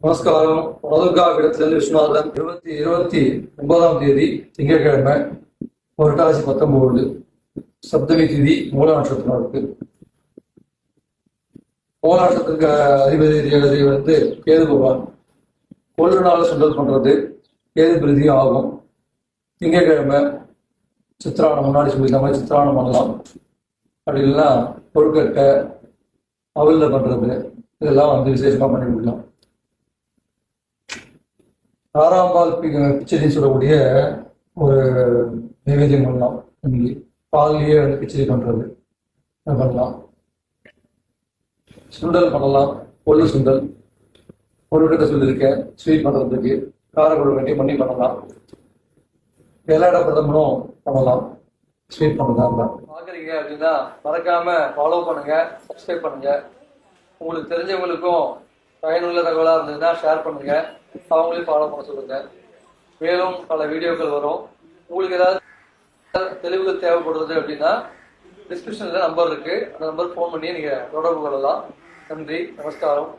நமஸ்காரம். வலதுர்காவிடத்திலிருந்து விஸ்வநாதன். 29ஆம் தேதி திங்கட்கிழமை, புரட்டாசி 19, சப்தமி திதி, மூல நட்சத்திரம் இருக்கு. மூல நட்சத்திரத்துக்கு அதிபதி வந்து கேது பகவான். கொள்ளு நாள் சுண்டல் பண்றது கேது பிரதி ஆகும். திங்கட்கிழமை சித்திரானம் முன்னாடி சொல்லியிருந்த மாதிரி சித்திரானம் பண்ணலாம். அப்படி இல்லைன்னா கொழுக்கட்டை அவல்ல பண்றது இதெல்லாம் வந்து விசேஷமா பண்ணி கொடுக்கலாம். 6ஆம் பால் கிச்சடின்னு சொல்லக்கூடிய ஒரு நைவேத்தியம் பண்ணலாம். இன்னைக்கு பால்லையே வந்து கிச்சடி பண்றது பண்ணலாம். சுண்டல் பண்ணலாம். கொள்ளு சுண்டல், கொழுக்கட்டை சொல்லியிருக்கேன். ஸ்வீட் பண்றதுக்கு கார கொழுக்கட்டையும் பண்ணி பண்ணலாம். எல்லா பிரதமனும் பண்ணலாம். ஸ்வீட் பண்ணதா இருந்தா பாக்குறீங்க அப்படின்னா மறக்காம ஃபாலோ பண்ணுங்க, சப்ஸ்கிரைப் பண்ணுங்க. உங்களுக்கு தெரிஞ்சவங்களுக்கும் பயனுள்ள தகவலாக இருந்ததுன்னா ஷேர் பண்ணுங்க, அவங்களையும் ஃபாலோ பண்ண சொல்லுங்க. மேலும் பல வீடியோக்கள் வரும். உங்களுக்கு ஏதாவது தெளிவுகள் தேவைப்படுறது அப்படின்னா டிஸ்கிரிப்ஷன்ல நம்பர் இருக்கு, அந்த நம்பர் ஃபோன் பண்ணி நீங்க தொடர்பு கொள்ளலாம். நன்றி, நமஸ்காரம்.